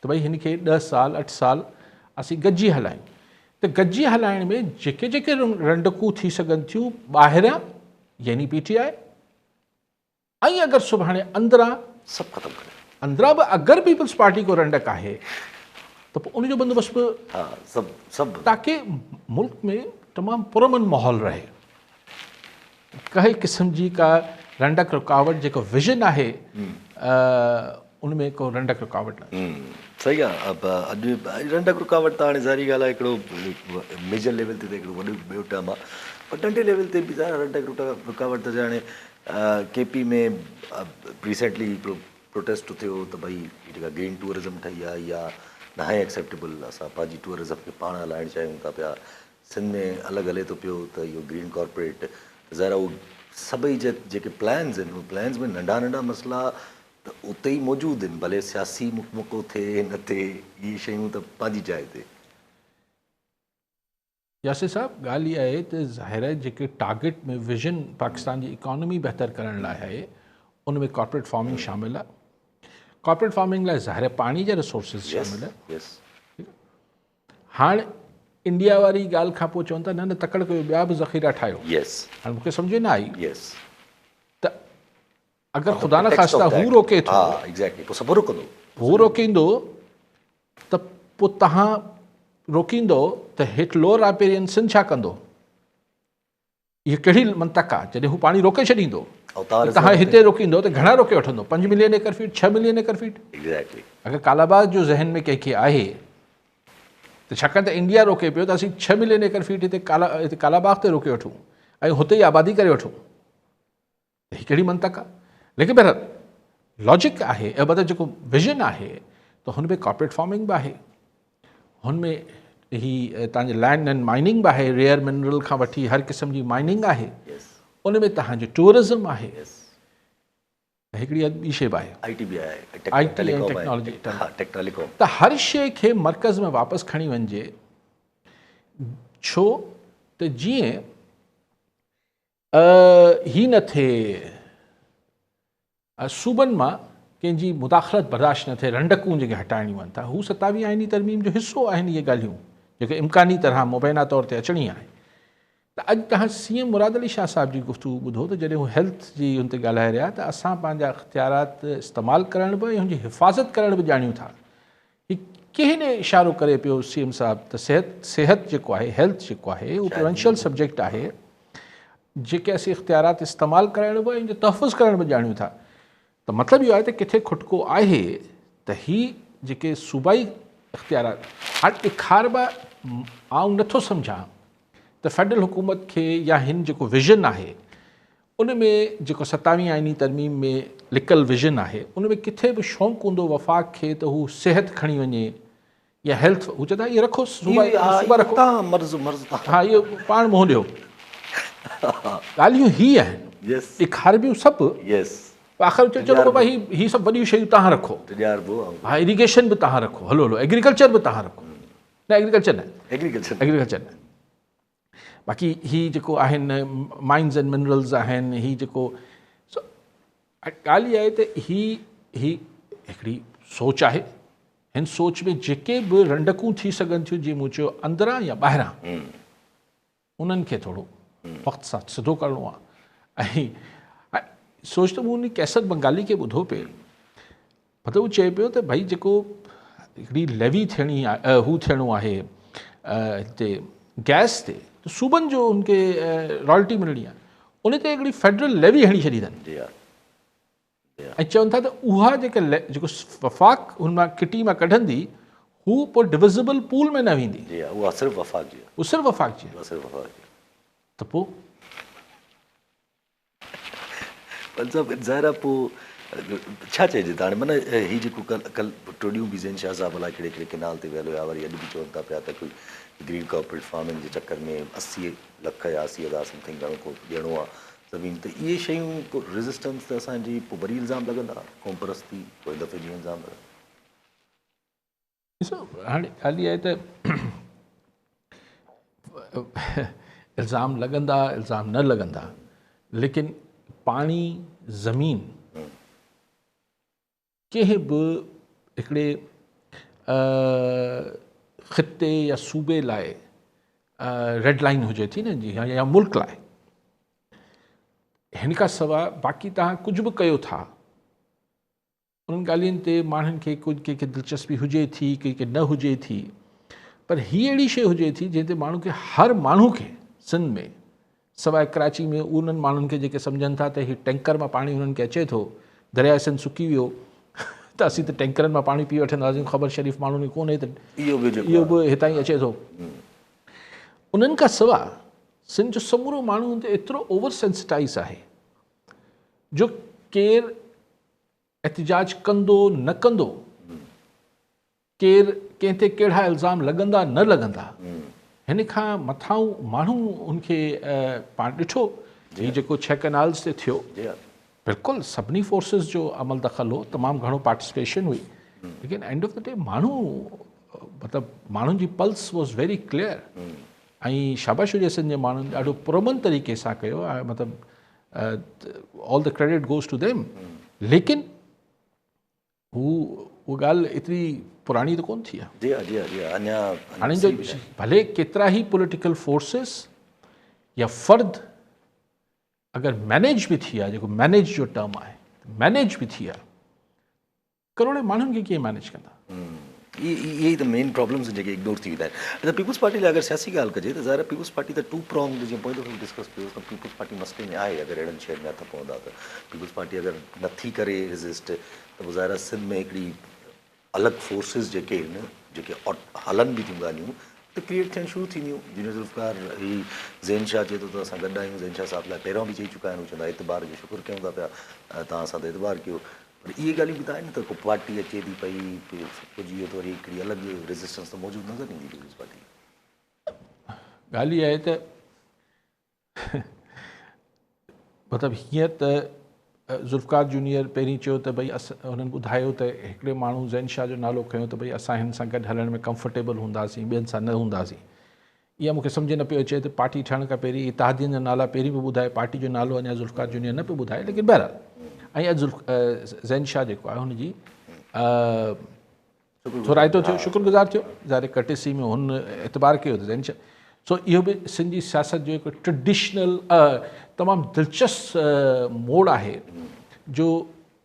त भई हिन खे 10 साल 8 साल असीं गॾिजी हलायूं। त गॾिजी हलाइण में जेके जेके रंडकूं थी सघनि थियूं ॿाहिरियां यानी PTI, ऐं अगरि सुभाणे अंदरां सभु ख़तमु करे, अंदरां बि अगरि पीपल्स पार्टी को रंडक आहे त पोइ उनजो बंदोबस्तु बि सभु ताकि मुल्क में तमामु पुरअमन माहौल रहे। कंहिं क़िस्म जी का रंडक रुकावट जेको विजन आहे उनमें को रंडक रुकावट न। सही आहे। अब अॼु रंडक रुकावट त हाणे ज़ाहिरी ॻाल्हि आहे, हिकिड़ो मेजर लेवल ते त हिकिड़ो वॾो ॿियो टर्म आहे, पर नंढे लेवल ते बि रंडक रुकावट त हाणे KP में रिसेंटली हिकिड़ो प्रोटेस्ट थियो त भई जेका ग्रीन टूरिज़म ठही आहे या न आहे एक्सेप्टेबल, असां पंहिंजी टूरिज़म खे पाण हलाइणु चाहियूं था पिया। सिंध में अलॻि हले थो पियो त इहो ग्रीन कॉर्पोरेट ज़रा उहे सभई जेके प्लान्स आहिनि, उहे प्लान्स में नंढा नंढा मसइला त उते ई मौजूदु आहिनि, भले सियासी मुको थिए न थिए, इहे शयूं त पंहिंजी जाइ ते। यासिर साहब, ॻाल्हि इहा आहे त ज़ाहिर आहे जेके टारगेट में विजन पाकिस्तान जी इकॉनमी बहितर करण लाइ आहे, उन में कॉर्पोरेट फार्मिंग शामिल आहे। कॉर्पोरेट फार्मिंग लाइ ज़ाहिर आहे पाणी जा रिसोर्सिस शामिल आहे। हाणे इंडिया वारी ॻाल्हि खां पोइ चवनि था न तकड़ कयो, ॿिया बि ज़ख़ीरा ठाहियो। हाणे मूंखे सम्झ न आई त अगरि ख़ुदा न ख़ास्ता हू रोके थो, हू रोकींदो त पोइ तव्हां रोकींदो त हेठि लोअर राइपेरियन सिंध छा कंदो? इहा कहिड़ी मंतक आहे? जॾहिं हू पाणी रोके छॾींदो, तव्हां हिते रोकींदो त घणा रोके वठंदो? 5 मिलियन एकड़ फीट, 6 मिलियन एकड़ फीट? अगरि कालाबाग जो ज़हन में कंहिंखे आहे त छाकाणि त इंडिया रोके पियो त असीं 6 मिलियन एकड़ फीट हिते कालाबाग ते रोके वठूं ऐं हुते ई आबादी करे वठूं, त हीअ कहिड़ी मंतक आहे? लेकिन बहरहाल लॉजिक आहे, ऐं मतिलबु जेको विजन आहे त हुन में कॉर्पोरेट फार्मिंग बि आहे, हुन में ही तव्हांजे लैंड एंड माइनिंग बि आहे, रेयर मिनरल खां वठी हर क़िस्म जी माइनिंग आहे, उन में तव्हांजो टूरिज़म आहे, हिकिड़ी ॿी शइ बि आहे IT ऐं टेक्नोलॉजी। त हर शइ खे मर्कज़ में वापसि खणी वञिजे, छो त जीअं ही न थिए सूबनि मां कंहिंजी मुदाख़लत बर्दाश्त न थिए, रंडकूं जेके हटाइणियूं आहिनि था, हू 27 आइनी तरमीम जो हिसो आहिनि इहे ॻाल्हियूं जेके इम्कानी तरह मुबैना तौर ते अचणी आहे। त अॼु तव्हां CM मुराद अली शाह साहिब जी गुफ़्तगू ॿुधो त जॾहिं हू हेल्थ जी हुन ते ॻाल्हाए रहिया त असां पंहिंजा इख़्तियारात इस्तेमालु करण बि ऐं हुनजी हिफ़ाज़त करण बि ॼाणियूं था। ही कंहिं इशारो करे पियो CM साहिब त सिहत जेको आहे, हेल्थ जेको आहे, उहो प्रिवेंशियल सब्जेक्ट आहे, जेके असीं इख़्तियारात इस्तेमालु करण बि ऐं तहफ़ुज़ करण बि ॼाणियूं था। त मतिलबु इहो आहे त किथे खुटको आहे त ही जेके सूबाई इख़्तियारात हाणे ॾेखारबा, आउं नथो सम्झां त फेडरल हुकूमत खे या हिन जेको विजन आहे उन में जेको 27 आइनी तरमीम में लिकल विजन आहे, उन में किथे बि शौक़ु हूंदो वफ़ाक़ खे त हू सिहत खणी वञे या हेल्थ, हू चवंदा इहो रखो, सूबा रखो, हा इहो पाण मुंहुं ॾियो। ॻाल्हियूं ही आहिनि, ॾेखारबियूं सभु, आख़िर चलो बाबा ही सभु वॾियूं शयूं तव्हां रखो, हा इरीगेशन बि तव्हां रखो, हलो एग्रीकल्चर बि तव्हां रखो, न एग्रीकल्चर न, बाक़ी ही जेको आहिनि माइन्स एंड मिनरल्स आहिनि, ही जेको ॻाल्हि इहा आहे त ही हिकिड़ी सोच आहे। हिन सोच में जेके बि रंडकूं थी सघनि थियूं, जीअं मूं चयो अंदरां या ॿाहिरां, उन्हनि खे थोरो वक़्त सां सिधो करिणो आहे। ऐं सोच त मूं उन कैसर बंगाली खे ॿुधो पियो, मतिलबु उहो चए पियो त भई जेको हिकिड़ी लेवी थियणी आहे, हू थियणो आहे हिते गैस ते, त सूबनि जो उनखे रॉयल्टी मिलणी आहे, उन ते हिकिड़ी फेडरल लेवी हणी छॾी अथनि जी हा ऐं चवनि था त उहा जेको वफ़ाक़ हुन मां किटी मां कढंदी हू पोइ डिविज़िबल पूल में न वेंदी, जी हा, उहा सिर्फ़ु वफ़ाक़ जी आहे, उहा सिर्फ़ु वफ़ाक़ जी आहे। उहा सिर्फ़ु वफ़ाक़ जी त पोइ आहे। ज़ाहिर आहे पोइ छा चइजे त हाणे माना हीउ जेको कल टोडियूं बि ज़ैन शाह साहिब अलाए कहिड़े कहिड़े किनाल ते वियल हुया, वरी अॼु बि चवनि था पिया त कोई ग्रीन कॉर्पोरेट फार्मिंग जे चकर में 80 लख या 80,000 समथिंग घणो को ॾियणो आहे ज़मीन, त इहे शयूं पोइ रेज़िस्टेंस त असांजी पोइ वरी इल्ज़ाम लॻंदा क़ौम परस्ती, पोइ दफ़े ॾींहुं इल्ज़ाम लॻंदा। ॾिसो हाणे ॻाल्हि इहा आहे त इल्ज़ाम लॻंदा इल्ज़ाम न लॻंदा, लेकिन पाणी ज़मीन कंहिं बि हिकिड़े ख़िते या सूबे लाइ रेड लाइन हुजे थी न जी, या मुल्क लाइ, हिन खां सवाइ बाक़ी तव्हां कुझु बि कयो था उन्हनि ॻाल्हियुनि ते माण्हुनि खे कुझु कंहिंखे दिलचस्पी हुजे थी, कंहिंखे न हुजे थी, पर हीअ अहिड़ी शइ हुजे थी जंहिं ते माण्हू खे हर माण्हू खे सिंध में सवाइ कराची में उन्हनि माण्हुनि खे जेके सम्झनि था त हीउ टैंकर मां पाणी उन्हनि खे अचे थो, दरिया सिंध सुकी वियो त असीं त टैंकरनि मां पाणी पी वठंदासीं, ख़बर शरीफ़ माण्हुनि खे कोन्हे त इहो बि हितां ई अचे थो। उन्हनि खां सवाइ सिंध जो समूरो माण्हू ते एतिरो ओवर सेंसिटाइज़ आहे जो केरु एहतिजाज कंदो न कंदो, केरु कंहिं ते कहिड़ा इल्ज़ाम लॻंदा न लॻंदा, हिन खां मथां माण्हू उनखे पाण ॾिठो हीउ जेको 6 कैनाल्स ते थियो, बिल्कुलु सभिनी फोर्सिस जो अमल दख़ल हो, तमामु घणो पार्टिसिपेशन हुई, लेकिन एंड ऑफ द डे माण्हू मतिलबु माण्हुनि जी पल्स वॉज वेरी क्लियर ऐं शाबाश हुजे सिंध जे माण्हुनि ॾाढो पुरमन तरीक़े सां कयो, मतिलबु all the credit goes to them, लेकिन उहा ॻाल्हि एतिरी पुराणी त कोन थी आहे। जी हा जी हा जी हा, अञा हाणे जो भले केतिरा ई पॉलिटिकल फोर्सिस या फ़र्द अगरि मैनेज बि थी आहे, जेको मैनेज जो टर्म आहे, मैनेज बि थी आहे, करोड़े माण्हुनि खे कीअं मैनेज कंदा? इहे ई त मेन प्रॉब्लम्स आहिनि जेके इग्नोर थी वेंदा आहिनि। अच्छा, पीपुल्स पार्टी लाइ अगरि सियासी ॻाल्हि कजे त ज़ाहिर पीपुल्स पार्टी त 2 pronged, जीअं पोइ दफ़ो डिस्कस कयो त पीपुल्स पार्टी मसइले में आहे, अगरि अहिड़नि शयुनि में हथ पवंदा त पीपुल्स पार्टी अगरि नथी करे रेज़िस्ट त पोइ ज़ाहिर सिंध में हिकिड़ी अलॻि फोर्सिस जेके आहिनि, जेके हलनि बि थियूं ॻाल्हियूं त क्रिएट थियणु शुरू थींदियूं। जीअं ज़ुल्फ़कार ही ज़ैन शाह चए थो त असां गॾु आहियूं, ज़ैन शाह साहिब लाइ पहिरियों बि चई चुका आहिनि, हू चवंदा एतबार जो शुकुरु कयूं था पिया, तव्हां असां ते एतबार कयो, पर इहे ॻाल्हियूं बि त आहिनि त को पार्टी अचे थी पई कुझु इहो त वरी हिकिड़ी अलॻि रेज़िस्टेंस त मौजूदु नज़र ईंदी पीपुल्स पार्टी। ॻाल्हि इहा आहे त मतिलबु हीअं त ज़ुल्फ़कार जूनियर पहिरीं चयो त भई हुननि ॿुधायो त हिकिड़े माण्हू ज़ैन शाह जो नालो खयो त भई असां हिन सां गॾु हलण में कंफर्टेबल हूंदासीं, ॿियनि सां न हूंदासीं। इहा मूंखे सम्झ न पियो अचे त पार्टी ठहण खां पहिरीं इत्तेहादियुनि जा नाला पहिरीं बि ॿुधाए, पार्टी जो नालो अञा ज़ुल्फ़कार जूनियर न पियो ॿुधाए, लेकिन बहरहाल ऐं अॼु ज़ैन शाह जेको आहे हुनजी थोराइतो थियो, शुक्रगुज़ार थियो, ज़ाहिर कर्टेसी में हुन एतबार कयो त ज़ैन शाह। सो इहो बि सिंध जी सियासत जो हिकु ट्रेडिशनल तमामु दिलचस्प मोड़ आहे जो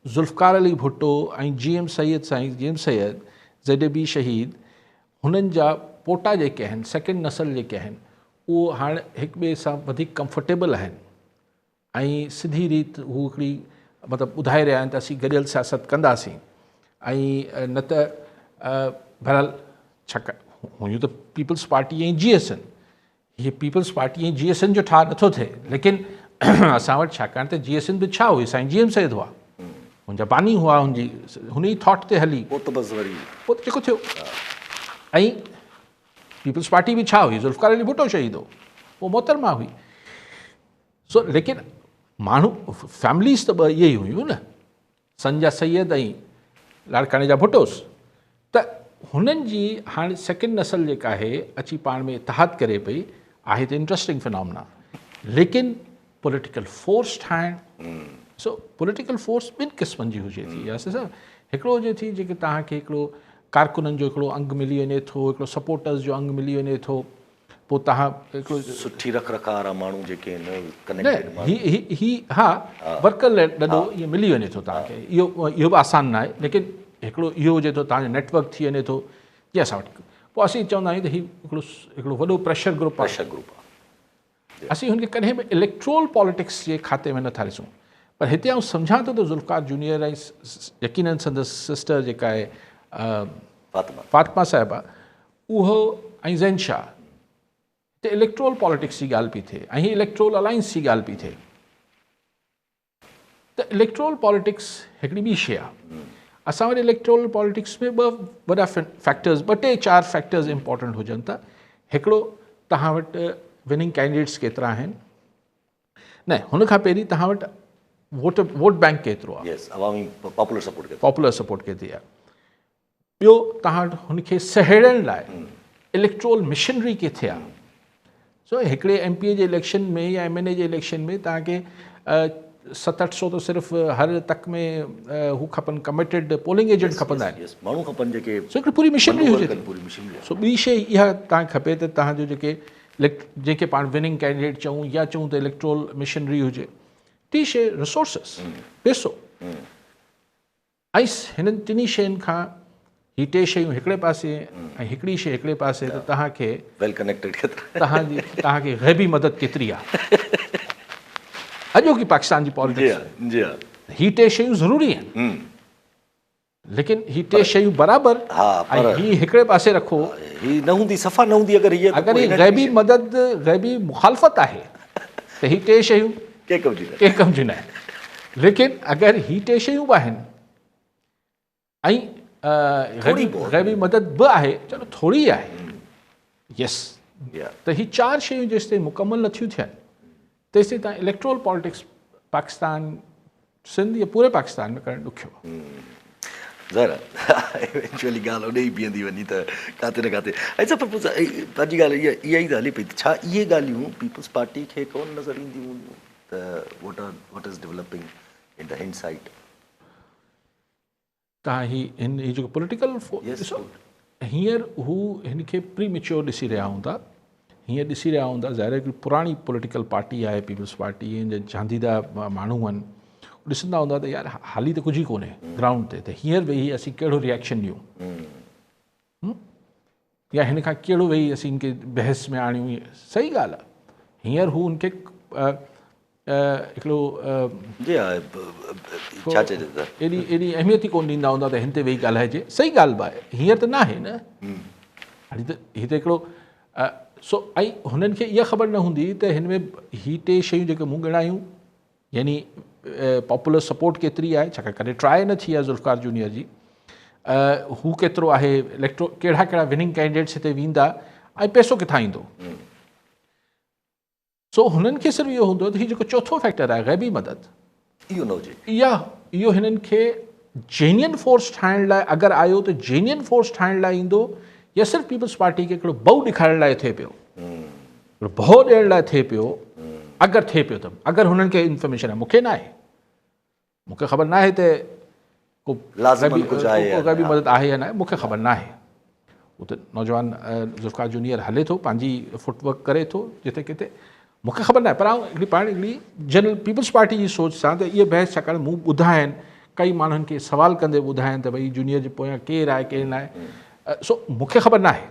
ज़ुल्फ़कार अली भुट्टो ऐं GM सैयद साईं GM सैयद ZAB शहीद हुननि जा पोटा जेके आहिनि, सेकेंड नसल जेके आहिनि, उहो हाणे हिक ॿिए सां वधीक कंफर्टेबल आहिनि ऐं सिधी रीति हू हिकिड़ी मतिलबु ॿुधाए रहिया आहिनि त असीं गॾियल सियासत कंदासीं ऐं न त बहरहाल छाकाणि हुयूं त पीपल्स पार्टी ऐं GSN, हीअ पीपल्स पार्टी ऐं GSN जो ठाह नथो थिए, लेकिन असां वटि छाकाणि त GSN बि छा हुई, साईं GM सैयद हुआ, हुनजा बानी हुआ, हुन ई थॉट ते हली, पोइ त बसि वरी पोइ जेको थियो। ऐं पीपल्स पार्टी बि छा हुई, ज़ुल्फ़कार अली भुट्टो शहीद हो, पोइ मोहतरमा हुई। सो लेकिन माण्हू फैमिलीज़ त ॿ इहे ई हुयूं न, सन जा सैयद ऐं लाड़काणे जा भुट्टोस, त हुननि जी हाणे सेकेंड नसल जेका आहे अची पाण में इतिहाद करे पई आहे त इंट्रस्टिंग फिनॉमिना, लेकिन पॉलिटिकल फोर्स ठाहिणु, सो पॉलिटिकल फोर्स ॿिनि क़िस्मनि जी हुजे थी, हिकिड़ो हुजे थी जेके तव्हांखे हिकिड़ो कारकुननि जो हिकिड़ो अंग मिली वञे थो, हिकिड़ो सपोर्टर्स जो अंग मिली वञे थो, पोइ तव्हां हिकिड़ो सुठी रख रखाव वारा माण्हू जेके आहिनि न ही हा वर्कर ॾाढो इहो मिली वञे थो तव्हांखे, इहो बि आसान न आहे, लेकिन हिकिड़ो इहो हुजे थो तव्हांजो नेटवर्क थी वञे थो, जीअं असां वटि पोइ असीं चवंदा आहियूं त हीउ हिकिड़ो वॾो प्रेशर ग्रुप आहे, असीं हुनखे कॾहिं बि इलेक्ट्रोल पॉलिटिक्स जे खाते में नथा ॾिसूं पर हिते आउं सम्झां थो त ज़ुल्फ़िकार जूनियर ऐं यकीननि संदसि सिस्टर जेका आहे फातिमा साहिबा उहो ऐं ज़ैन शाह हिते इलेक्ट्रोल पॉलिटिक्स जी ॻाल्हि पई थिए ऐं हीअ इलेक्ट्रोल अलायंस जी ॻाल्हि पई थिए त इलेक्ट्रोल पॉलिटिक्स हिकिड़ी ॿी शइ आहे असां वटि इलेक्ट्रोल पॉलिटिक्स में ॿ वॾा फैक्टर्स 2-4 फैक्टर्स इंपॉर्टेंट हुजनि था हिकिड़ो तव्हां वटि विनिंग कैंडिडेट्स केतिरा आहिनि न हुन खां पहिरीं तव्हां वटि वोट बैंक केतिरो आहे पॉपुलर सपोर्ट केतिरी आहे ॿियो तव्हां वटि हुनखे सहेड़ण लाइ इलेक्ट्रोल मिशनरी किथे आहे सो हिकिड़े MP जे इलेक्शन में या MNA जे इलेक्शन में तव्हांखे 700-800 तो सिर्फ़ु हर तक में हू खपनि कमिटेड पोलिंग एजेंट खपंदा आहिनि माण्हू खपनि जेके सो हिकिड़ी पूरी मिशनरी हुजे सो ॿी शइ इहा तव्हांखे खपे त तव्हांजो जेके पाण विनिंग कैंडिडेट चऊं या चऊं त इलेक्ट्रोल मिशनरी हुजे टी शइ रिसोर्सिस पैसो ऐं हिननि टिनी शयुनि खां ही टे शयूं हिकिड़े पासे ऐं हिकिड़ी शइ हिकिड़े पासे त तव्हांखे वेल कनेक्टेड तव्हांखे ग़ैबी मदद केतिरी आहे अॼोकी पाकिस्तान जी पॉलिटिक्स ही टे शयूं ज़रूरी आहिनि लेकिन ही टे शयूं बराबरि ऐं ही हिकिड़े पासे रखो ही न हूंदी सफ़ा न हूंदी अगरि ही ग़ैबी मदद ग़ैबी मुखालफ़त आहे त ही टे शयूं कंहिं कम जी न आहिनि लेकिन अगरि ही टे शयूं बि आहिनि ऐं ग़ैबी मदद बि आहे चलो थोरी आहे यस त ही 4 शयूं जेसि ताईं मुकमल नथियूं थियनि तेसि ताईं तव्हां इलेक्ट्रोल पॉलिटिक्स पाकिस्तान सिंध या पूरे पाकिस्तान में करणु ॾुखियो आहे ज़रा इवेंचुअली ॻाल्हि होॾे ई बीहंदी वञी त किथे न किथे अच्छा पर पंहिंजी ॻाल्हि इहा ई त हले पई छा इहे ॻाल्हियूं पीपल्स पार्टी खे कोन नज़र ईंदियूं त what is developing in the hindsight तव्हां हिन जेको पॉलिटिकल हींअर हू हिनखे प्री मेच्योर ॾिसी रहिया हूंदा हीअं ॾिसी रहिया हूंदा ज़ाहिर हिकिड़ी पुराणी पॉलिटिकल पार्टी आहे पीपल्स पार्टी जे चांदीदा माण्हू आहिनि ॾिसंदा हूंदा त यार हाली त कुझु ई कोन्हे ग्राउंड ते त हींअर वेही असीं कहिड़ो रिएक्शन ॾियूं या हिन खां कहिड़ो वेही असीं हिनखे बहस में आणियूं सही ॻाल्हि आहे हींअर हू हुनखे हिकिड़ो एॾी अहमियत ई कोन ॾींदा हूंदा त हिन ते वेही ॻाल्हाइजे सही ॻाल्हि बि आहे हींअर त न आहे न हाली त हीअ त हिकिड़ो सो ऐं हुननि खे इहा ख़बर न हूंदी त हिन में ही टे शयूं जेके मूं ॻणायूं यानी पॉपुलर सपोर्ट केतिरी आहे छाकाणि कॾहिं ट्राए न थी आहे ज़ुल्फ़िकार जूनियर जी हू केतिरो आहे कहिड़ा विनिंग कैंडिडेट्स हिते वेंदा ऐं पैसो किथां ईंदो सो हुननि खे सिर्फ़ु इहो हूंदो त हीउ जेको चोथों फैक्टर आहे ग़ैबी मदद इहो न हुजे इहो हिननि खे जेन्युइन फोर्स ठाहिण लाइ अगरि आयो त जेन्युइन फोर्स ठाहिण लाइ ईंदो या सिर्फ़ु पीपल्स पार्टी खे हिकिड़ो बहू ॾेखारण लाइ थिए पियो भउ ॾियण लाइ थिए पियो अगरि थिए पियो त अगरि हुननि खे इंफॉर्मेशन आहे मूंखे न आहे मूंखे ख़बर न आहे त को ग़ैबी मदद आहे या न आहे मूंखे ख़बर न आहे उहो त नौजवान ज़ुल्फ़िकार जूनियर हले थो पंहिंजी फुटवर्क करे थो जिते किथे मूंखे ख़बर न आहे पर हिकिड़ी जनरल पीपल्स पार्टी जी सोच सां त इहे बहस छाकाणि मूं ॿुधा आहिनि कई माण्हुनि खे सवाल कंदे ॿुधा आहिनि त भई जूनियर जे पोयां केरु आहे केरु न आहे सो मूंखे ख़बर न आहे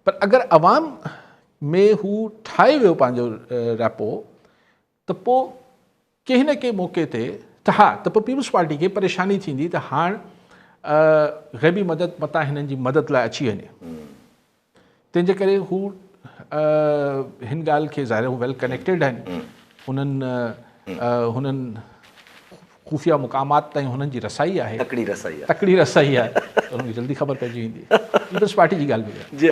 पर अगरि अवाम में हू ठाहे वियो पंहिंजो रैपो त पोइ कंहिं न कंहिं मौक़े ते त हा त पोइ पीपल्स पार्टी खे परेशानी थींदी त हाणे ग़ैबी मदद मतां हिननि जी मदद लाइ अची वञे तंहिंजे करे हू हिन ॻाल्हि खे ज़ाहिर हू वेल कनेक्टेड आहिनि हुननि ख़ुफ़िया मुक़ामात ताईं हुननि जी रसाई आहे तकड़ी रसाई आहे हुनखे जल्दी ख़बर पइजी वेंदी पीपल्स पार्टी जी ॻाल्हि बि जी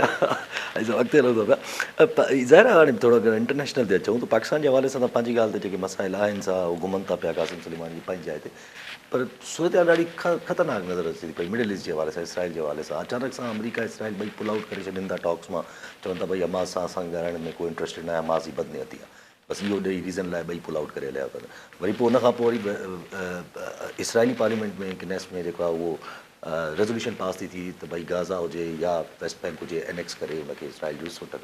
अॻिते हलंदो पिया ज़ाहिर आहे हाणे थोरो अगरि इंटरनेशनल ते अचूं त पाकिस्तान जे हवाले सां त पंहिंजी ॻाल्हि ते जेके मसाइल आहिनि सा उहे घुमनि था पिया क़ासिम सुलेमानी जी पंहिंजी जाइ ते पर सूरत हाल ॾाढी ख़तरनाक नज़र अचे थी पई मिडल ईस्ट जे हवाले सां इसराइल जे हवाले सां अचानक सां अमेरिका इसराइल ॿई पुल आउट करे छॾनि था टॉक्स मां चवनि था भई हमास सां असांखे ॻाल्हाइण में कोई इंट्रस्टेड न आहे हमास जी बदनियती आहे बसि इहो ॾेई रीज़न लाइ ॿई पुल आउट करे हलिया पिया वरी पोइ उनखां पोइ वरी इसराइली पार्लियामेंट में किनेस में जेको आहे उहो रेज़ोल्यूशन पास थी त भई गाज़ा हुजे या वेस्ट बैंक हुजे एनेक्स करे हुनखे इसराइल जो सुट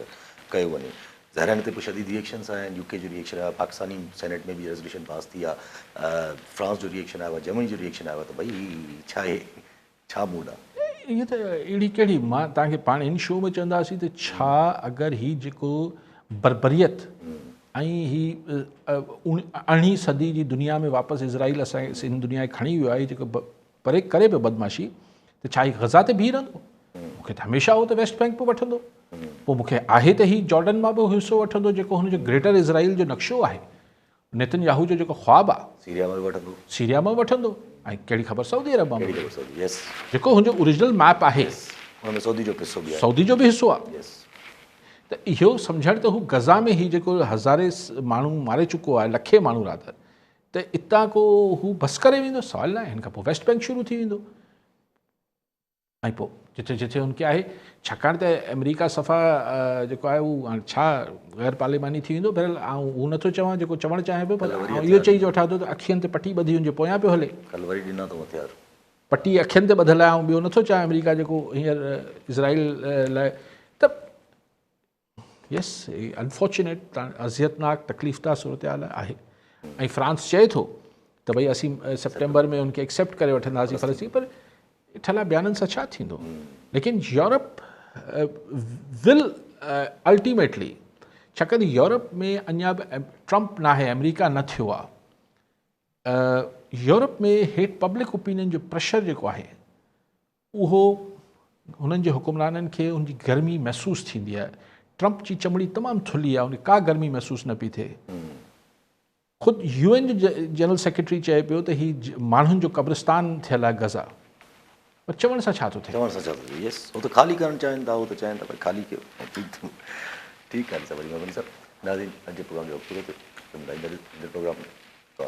कयो वञे ज़ाहिर ते पोइ शदीद रिएक्शन्स आया आहिनि UK जो रिएक्शन आयो पाकिस्तानी सेनेट में बि रेज़ोल्यूशन पास थी आहे फ्रांस जो रिएक्शन आयो आहे जर्मनी जो रिएक्शन आयो आहे त भई छा आहे छा मूड आहे इहा त अहिड़ी कहिड़ी मां तव्हांखे पाण इन शो में चवंदासीं त छा अगरि हीउ जेको बरबरियत ऐं ही 18वीं सदी जी दुनिया में वापसि इज़राइल असांखे सिंध दुनिया खे खणी वियो आहे जेको परे करे पियो बदमाशी त छा ही गज़ा ते बीह रहंदो मूंखे त हमेशह उहो त वेस्ट बैंक पोइ वठंदो पोइ मूंखे आहे त ही जॉर्डन मां बि हिसो वठंदो जेको हुनजो ग्रेटर इज़राइल जो नक्शो आहे नेतन्याहू जो जेको ख्वाबु आहे सीरिया में वठंदो, सीरिया मां वठंदो ऐं कहिड़ी ख़बर सऊदी अरब मां कहिड़ी ख़बर सऊदी, यस, जेको हुनजो ओरिजिनल मैप आहे हुनमें सऊदी जो हिसो बि आहे, सऊदी जो बि हिसो आहे यस। त इहो सम्झणु त हू गज़ा में ही जेको हज़ारे माण्हू मारे चुको आहे लखे माण्हू राति त इतां को हू बसि करे वेंदो सवाल न आहे हिन खां पोइ वेस्ट बैंक शुरू थी वेंदो ऐं पोइ जिथे जिथे हुनखे आहे छाकाणि त अमेरिका सफ़ा जेको आहे उहो हाणे छा ग़ैर पार्लिमानी थी वेंदो बहरहाल आउं उहो नथो चवां जेको चवणु चाहियां पियो पर आउं इहो चई जो वठां थो त अखियुनि ते पटी ॿधी हुनजे पोयां पियो हले कल्ह वरी ॾिना अथऊं हथियार, पटी अखियुनि ते ॿधल आहे ऐं ॿियो नथो चाहियां अमेरिका जेको हींअर इज़राइल लाइ त यस अनफॉर्चुनेट अज़ियतनाक तकलीफ़दा सूरत हाल आहे ऐं फ्रांस चए थो त भई असीं सेप्टेम्बर में उनखे एक्सेप्ट करे वठंदासीं फ़लस्तीन पर ठला बयाननि सां छा थींदो लेकिन यूरोप विल अल्टीमेटली छाकाणि यूरोप में अञा बि ट्रम्प न आहे अमेरिका न थियो आहे यूरोप में हेठि पब्लिक ओपिनियन जो प्रेशर जेको आहे उहो हुननि जे हुकुमराननि खे उनजी गर्मी महसूसु थींदी आहे ट्रम्प जी चमड़ी तमामु थुल्ही आहे उन का गर्मी महसूसु न पई थिए ख़ुदि UN जो जनरल सेक्रेटरी चए पियो त ही माण्हुनि जो क़ब्रिस्तान थियल आहे गज़ा पर चवण सां छा थो थिए चवण सां छा थो थिए, यस, हो त ख़ाली करणु चाहिनि था, हो त चाहिनि था पर ख़ाली कयो, ठीकु आहे सभु वरी सर नाज़रीन अॼु प्रोग्राम जो पूरो थियो प्रोग्राम तो